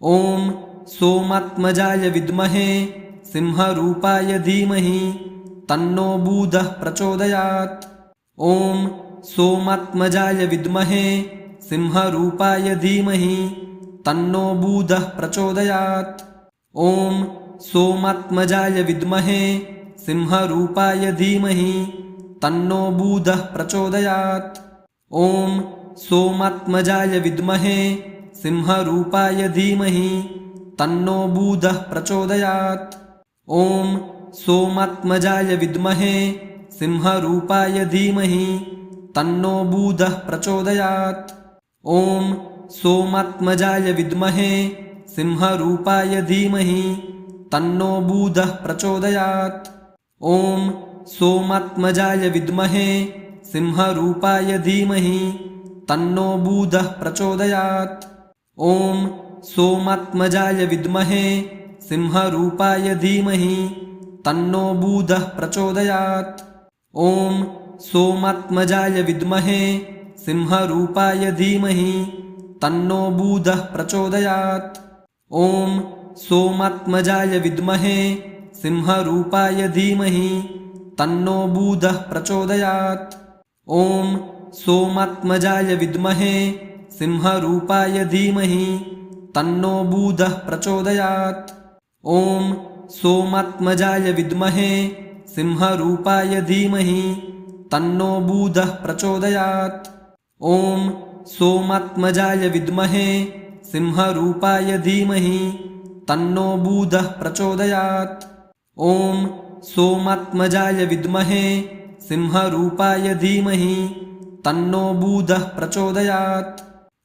ॐ सोमात्मजाय विद्महे सिंहरूपाय धीमहि तन्नो बुधः प्रचोदयात्। ॐ सोमात्मजाय विद्महे सिंहरूपाय धीमहि तन्नो बुधः प्रचोदयात्। ॐ सोमात्मजाय विद्महे सिंहरूपाय धीमहि तन्नो बुधः प्रचोदयात्। ॐ सोमात्मजाय विद्महे सिंहरूपाय धीमहि तन्नो बुधः प्रचोदयात्। ॐ सोमात्मजाय विद्महे सिंहरूपाय धीमहि तन्नो बुधः प्रचोदयात्। ॐ सोमात्मजाय विद्महे सिंहरूपाय धीमहि तन्नो बुधः प्रचोदयात्। ॐ सोमात्मजाय विद्महे सिंहरूपाय धीमहि तन्नो बुधः प्रचोदयात्। ॐ सोमात्मजाय विद्महे सिंहरूपाय धीमहि तन्नो बुधः प्रचोदयात्। ॐ सोमात्मजाय विद्महे सिंहरूपाय धीमहि तन्नो बुधः प्रचोदयात्। ॐ सोमात्मजाय विद्महे सिंहरूपाय धीमहि तन्नो बुधः प्रचोदयात्। ॐ सोमात्मजाय विद्महे सिंहरूपाय धीमहि तन्नो बुधः प्रचोदयात्। ॐ सोमात्मजाय विद्महे सिंहरूपाय धीमहि तन्नो बुधः प्रचोदयात्। ॐ सोमात्मजाय विद्महे सिंहरूपाय धीमहि तन्नो बुधः प्रचोदयात्। ॐ सोमात्मजाय विद्महे सिंहरूपाय धीमहि तन्नो बुधः प्रचोदयात्।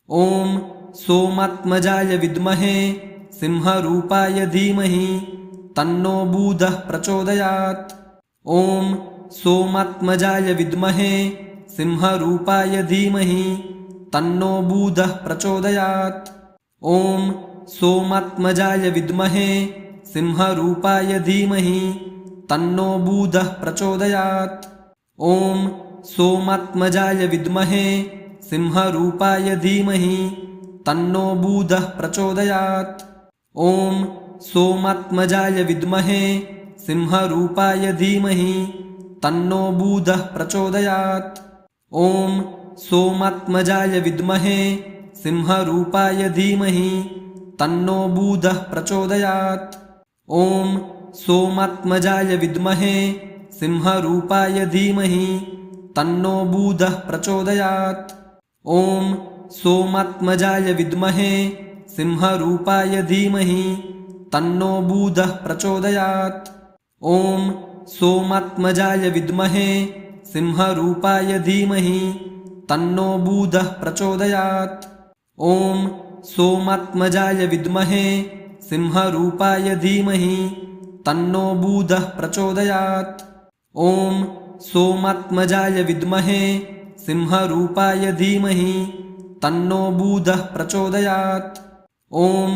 ॐ सोमात्मजाय विद्महे सिंहरूपाय धीमहि तन्नो बुधः प्रचोदयात्। ॐ सोमात्मजाय विद्महे सिंहरूपाय धीमहि तन्नो बुधः प्रचोदयात्। ॐ सोमात्मजाय विद्महे सिंहरूपाय धीमहि तन्नो बुधः प्रचोदयात्। ॐ सोमात्मजाय विद्महे सिंहरूपाय धीमहि तन्नो बुधः प्रचोदयात्। ॐ सोमात्मजाय विद्महे सिंहरूपाय धीमहि तन्नो बुधः प्रचोदयात्। ॐ सोमात्मजाय विद्महे सिंहरूपाय धीमहि तन्नो बुधः प्रचोदयात्। ॐ सोमात्मजाय विद्महे सिंहरूपाय धीमहि तन्नो बुधः प्रचोदयात्। ॐ सोमात्मजाय विद्महे सिंहरूपाय धीमहि तन्नो बुधः प्रचोदयात्। ॐ सोमात्मजाय विद्महे सिंहरूपाय धीमहि तन्नो बुधः प्रचोदयात्। ॐ सोमात्मजाय विद्महे सिंहरूपाय धीमहि तन्नो बुधः प्रचोदयात्। ॐ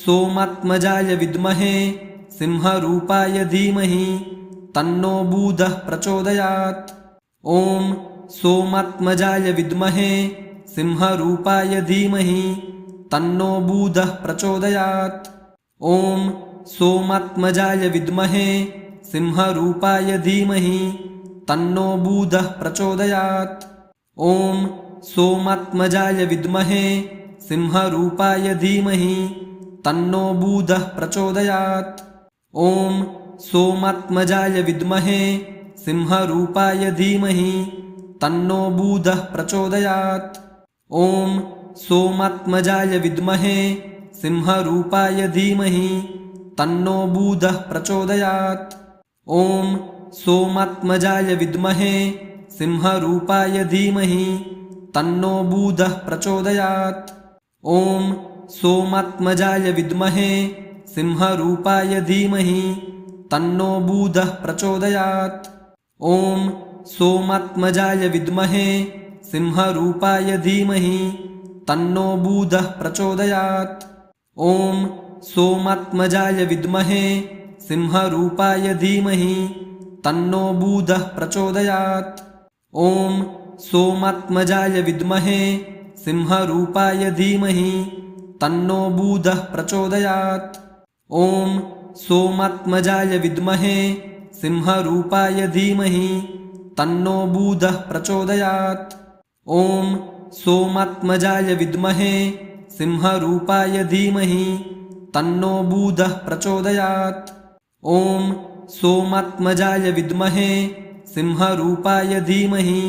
सोमात्मजाय विद्महे सिंहरूपाय धीमहि तन्नो बुधः प्रचोदयात्। ॐ सोमात्मजाय विद्महे सिंहरूपाय धीमहि तन्नो बुधः प्रचोदयात्। ॐ सोमात्मजाय विद्महे सिंहरूपाय धीमहि तन्नो बुधः प्रचोदयात्। ॐ सोमात्मजाय विद्महे सिंहरूपाय धीमहि तन्नो बुधः प्रचोदयात्। ॐ सोमात्मजाय विद्महे सिंहरूपाय धीमहि तन्नो बुधः प्रचोदयात्। ॐ सोमात्मजाय विद्महे सिंहरूपाय धीमहि तन्नो बुधः प्रचोदयात्। ॐ सोमात्मजाय विद्महे सिंहरूपाय धीमहि तन्नो बुधः प्रचोदयात्। ॐ सोमात्मजाय विद्महे सिंहरूपाय धीमहि तन्नो बुधः प्रचोदयात्। ॐ सोमात्मजाय विद्महे सिंहरूपाय धीमहि तन्नो बुधः प्रचोदयात्। ॐ सोमात्मजाय विद्महे सिंहरूपाय धीमहि तन्नो बुधः प्रचोदयात्। ॐ सोमात्मजाय विद्महे सिंहरूपाय धीमहि तन्नो बुधः प्रचोदयात्। ॐ सोमात्मजाय विद्महे सिंहरूपाय धीमहि तन्नो बूधः प्रचोदयात्। ॐ सोमात्मजाय विद्महे सिंहरूपाय धीमहि तन्नो बूधः प्रचोदयात्। ॐ सोमात्मजाय विद्महे सिंहरूपाय धीमहि तन्नो बूधः प्रचोदयात्। ॐ सोमात्मजाय विद्महे सिंहरूपाय धीमहि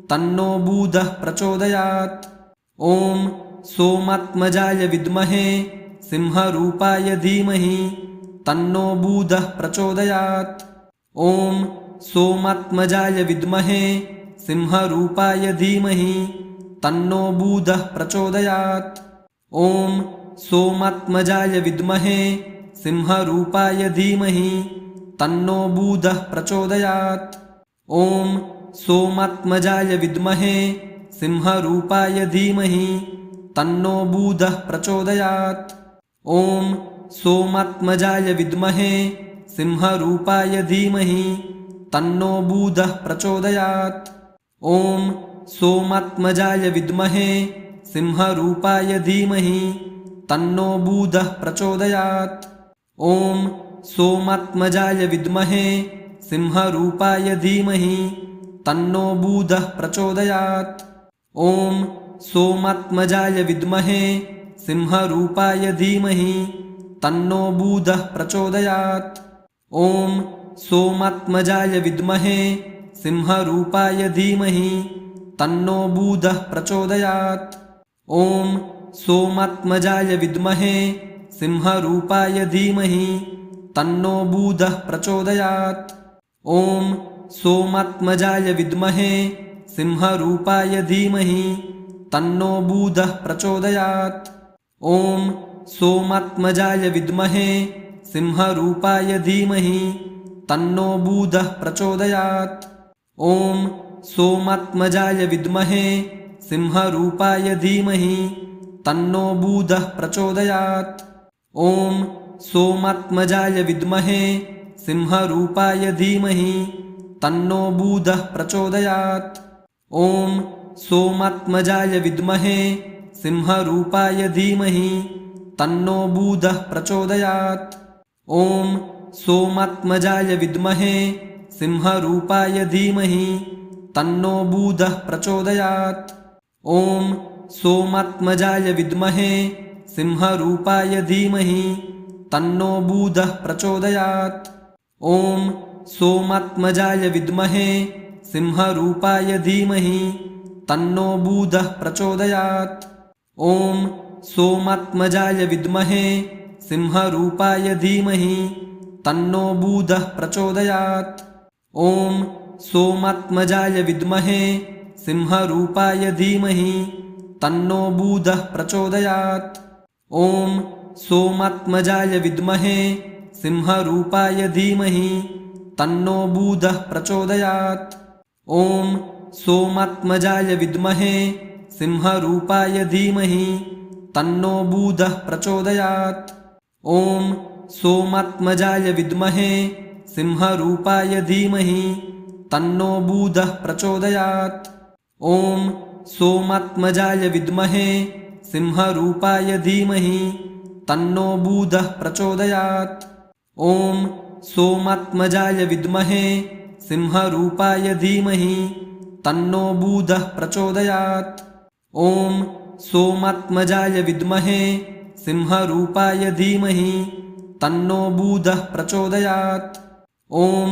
तन्नो बूधः प्रचोदयात्। ॐ सोमात्मजाय विद्महे सिंहरूपाय धीमहि तन्नो बूधः प्रचोदयात्। ॐ सोमात्मजाय विद्महे सिंहरूपाय धीमहि तन्नो बूधः प्रचोदयात्। ॐ सोमात्मजाय विद्महे सिंहरूपाय धीमहि तन्नो बूधः प्रचोदयात्। ॐ सोमात्मजाय विद्महे सिंहरूपाय धीमहि तन्नो बूधः प्रचोदयात्। ॐ सोमात्मजाय विद्महे सिंहरूपाय धीमहि तन्नो बूधः प्रचोदयात्। ॐ सोमात्मजाय विद्महे सिंहरूपाय धीमहि तन्नो बूधः प्रचोदयात्। ॐ सोमात्मजाय विद्महे सिंहरूपाय धीमहि तन्नो बूधः प्रचोदयात्। ॐ सोमात्मजाय विद्महे सिंहरूपाय धीमहि तन्नो बूधः प्रचोदयात्। ॐ सोमात्मजाय विद्महे सिंहरूपाय धीमहि तन्नो बूधः प्रचोदयात्। ॐ सोमात्मजाय विद्महे सिंहरूपाय धीमहि तन्नो बूधः प्रचोदयात्। ॐ सोमात्मजाय विद्महे सिंहरूपाय धीमहि तन्नो बूधः प्रचोदयात्। ॐ सोमात्मजाय विद्महे सिंहरूपाय धीमहि तन्नो बूधः प्रचोदयात्। ॐ सोमात्मजाय विद्महे सिंहरूपाय धीमहि तन्नो बूधः प्रचोदयात्। ॐ सोमात्मजाय विद्महे सिंहरूपाय धीमहि तन्नो बूधः प्रचोदयात्। ॐ सोमात्मजाय विद्महे सिंहरूपाय धीमहि तन्नो बूधः प्रचोदयात्। ॐ सोमात्मजाय विद्महे सिंहरूपाय धीमहि तन्नो बूधः प्रचोदयात्। ॐ सोमात्मजाय विद्महे सिंहरूपाय धीमहि तन्नो बूधः प्रचोदयात्। ॐ सोमात्मजाय विद्महे सिंहरूपाय धीमहि तन्नो बूधः प्रचोदयात्। ॐ सोमात्मजाय विद्महे सिंहरूपाय धीमहि तन्नो बूधः प्रचोदयात्। ॐ सोमात्मजाय विद्महे सिंहरूपाय धीमहि तन्नो बूधः प्रचोदयात्। ॐ सोमात्मजाय विद्महे सिंहरूपाय धीमहि तन्नो बूधः प्रचोदयात्। ॐ सोमात्मजाय विद्महे सिंहरूपाय धीमहि तन्नो बूधः प्रचोदयात्। ॐ सोमात्मजाय विद्महे सिंहरूपाय धीमहि तन्नो बूधः प्रचोदयात्। ॐ सोमात्मजाय विद्महे सिंहरूपाय धीमहि तन्नो बूधः प्रचोदयात्। ॐ सोमात्मजाय विद्महे सिंहरूपाय धीमहि तन्नो बूधः प्रचोदयात्। ॐ सोमात्मजाय विद्महे सिंहरूपाय धीमहि तन्नो बूधः प्रचोदयात्। ॐ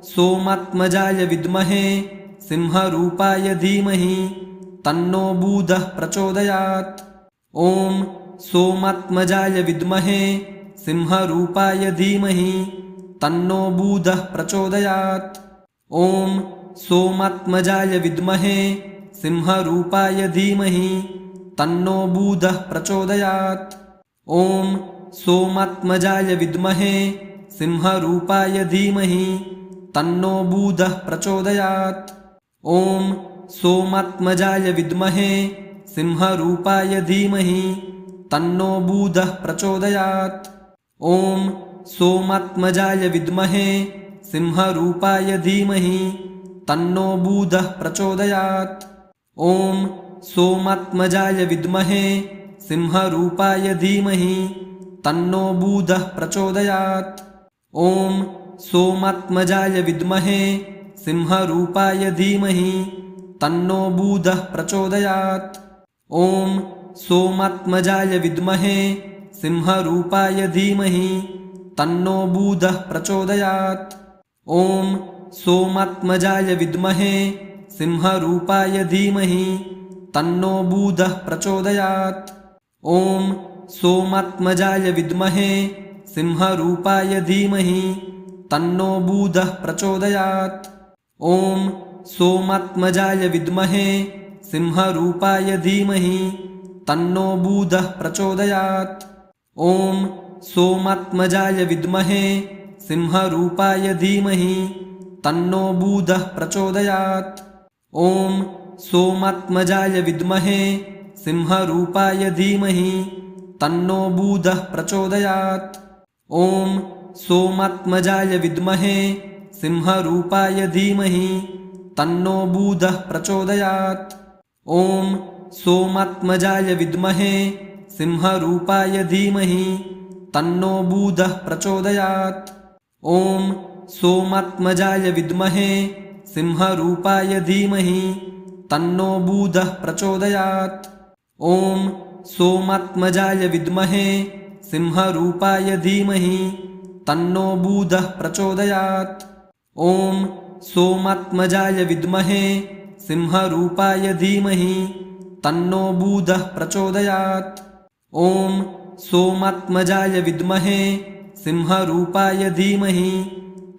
सोमात्मजाय विद्महे सिंहरूपाय धीमहि तन्नो बूधः प्रचोदयात्। ॐ सोमात्मजाय विद्महे सिंहरूपाय धीमहि तन्नो बूधः प्रचोदयात्। ॐ सोमात्मजाय विद्महे सिंहरूपाय धीमहि तन्नो बूधः प्रचोदयात्। ॐ सोमात्मजाय विद्महे सिंहरूपाय धीमहि तन्नो बूधः प्रचोदयात्। ॐ सोमात्मजाय विद्महे सिंहरूपाय धीमहि तन्नो बूधः प्रचोदयात्। ॐ सोमात्मजाय विद्महे सिंहरूपाय धीमहि तन्नो बूधः प्रचोदयात्। ॐ सोमात्मजाय विद्महे सिंहरूपाय धीमहि तन्नो बुधः प्रचोदयात्। ॐ सोमात्मजाय विद्महे सिंहरूपाय धीमहि तन्नो बुधः प्रचोदयात्। ॐ सोमात्मजाय विद्महे सिंहरूपाय धीमहि तन्नो बुधः प्रचोदयात्। ॐ सोमात्मजाय विद्महे सिंहरूपाय धीमहि तन्नो बुधः प्रचोदयात्। ॐ सोमात्मजाय विद्महे सिंहरूपाय धीमहि तन्नो बुधः प्रचोदयात्। ॐ सोमात्मजाय विद्महे सिंहरूपाय धीमहि तन्नो बुधः प्रचोदयात्। ॐ सोमात्मजाय विद्महे सिंहरूपाय धीमहि तन्नो बुधः प्रचोदयात्। ॐ सोमात्मजाय विद्महे सिंहरूपाय धीमहि तन्नो बुधः प्रचोदयात्। ॐ सोमात्मजाय विद्महे सिंहरूपाय धीमहि तन्नो बुधः प्रचोदयात्। ॐ सोमात्मजाय विद्महे सिंहरूपाय धीमहि तन्नो बुधः प्रचोदयात्। ॐ सोमात्मजाय विद्महे सिंहरूपाय धीमहि तन्नो बुधः प्रचोदयात्। ॐ सोमात्मजाय विद्महे सिंहरूपाय धीमहि तन्नो बुधः प्रचोदयात्। ॐ सोमात्मजाय विद्महे सिंहरूपाय धीमहि तन्नो बुधः प्रचोदयात्। ॐ सोमात्मजाय विद्महे सिंहरूपाय धीमहि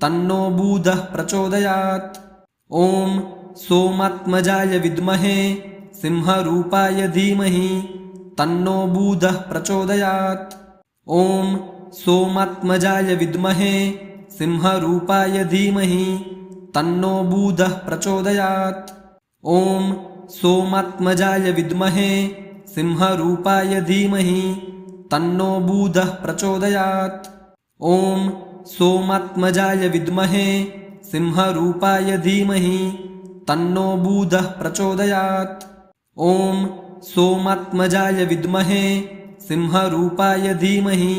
तन्नो बुधः प्रचोदयात्। ॐ सोमात्मजाय विद्महे सिंहरूपाय धीमहि तन्नो बुधः प्रचोदयात्। ॐ सोमात्मजाय विद्महे सिंहरूपाय धीमहि तन्नो बुधः प्रचोदयात्। ॐ सोमात्मजाय विद्महे सिंहरूपाय धीमहि तन्नो बुधः प्रचोदयात्। ॐ सोमात्मजाय विद्महे सिंहरूपाय धीमहि तन्नो बुधः प्रचोदयात्। ॐ सोमात्मजाय विद्महे सिंहरूपाय धीमहि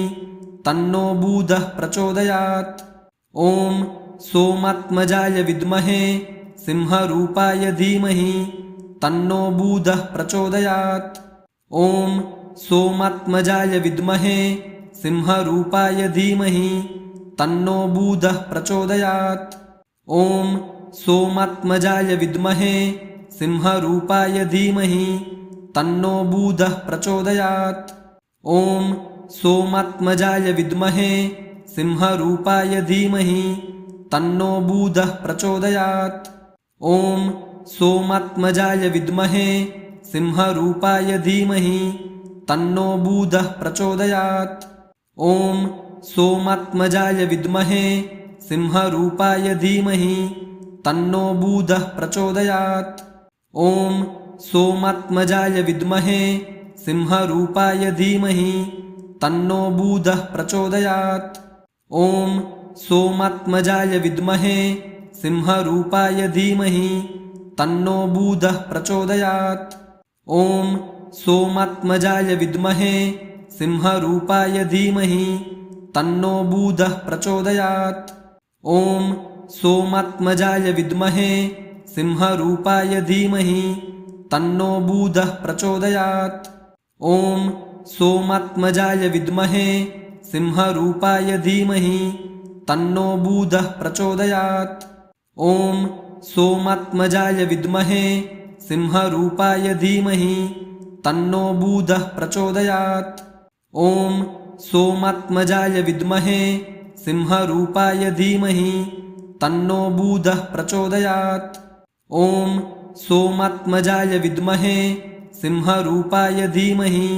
तन्नो बुधः प्रचोदयात्। ॐ सोमात्मजाय विद्महे सिंहरूपाय धीमहि तन्नो बुधः प्रचोदयात्। ॐ सोमात्मजाय विद्महे सिंहरूपाय धीमहि तन्नो बुधः प्रचोदयात्। ॐ सोमात्मजाय विद्महे सिंहरूपाय धीमहि तन्नो बुधः प्रचोदयात्। ॐ सोमात्मजाय विद्महे सिंहरूपाय धीमहि तन्नो बुधः प्रचोदयात्। ॐ सोमात्मजाय विद्महे सिंहरूपाय धीमहि तन्नो बुधः प्रचोदयात्। ॐ सोमात्मजाय विद्महे सिंहरूपाय धीमहि तन्नो बुधः प्रचोदयात्। ॐ सोमात्मजाय विद्महे सिंहरूपाय धीमहि तन्नो बुधः प्रचोदयात्। ॐ सोमात्मजाय विद्महे सिंहरूपाय धीमहि तन्नो बुधः प्रचोदयात्। ॐ सोमात्मजाय विद्महे सिंहरूपाय धीमहि तन्नो बुधः प्रचोदयात्। ॐ सोमात्मजाय विद्महे सिंहरूपाय धीमहि तन्नो बुधः प्रचोदयात्। ॐ सोमात्मजाय विद्महे सिंहरूपाय धीमहि तन्नो बुधः प्रचोदयात्। ॐ सोमात्मजाय विद्महे सिंहरूपाय धीमहि तन्नो बुधः प्रचोदयात्। ॐ सोमात्मजाय विद्महे सिंहरूपाय धीमहि तन्नो बुधः प्रचोदयात्। ॐ सोमात्मजाय विद्महे सिंहरूपाय धीमहि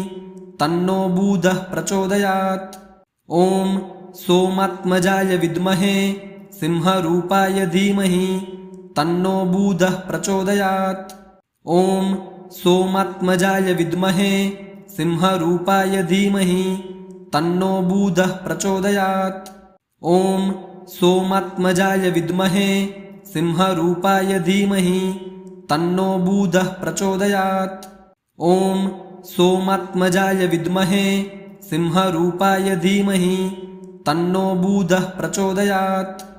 तन्नो बुधः प्रचोदयात्। ॐ सोमात्मजाय विद्महे सिंहरूपाय धीमहि तन्नो बुधः प्रचोदयात्। ॐ सोमात्मजाय विद्महे सिंहरूपाय धीमहि तन्नो बुधः प्रचोदयात्। ॐ सोमात्मजाय विद्महे सिंहरूपाय धीमहि तन्नो बुधः प्रचोदयात्। ॐ सोमात्मजाय विद्महे सिंहरूपाय धीमहि तन्नो बुधः प्रचोदयात्।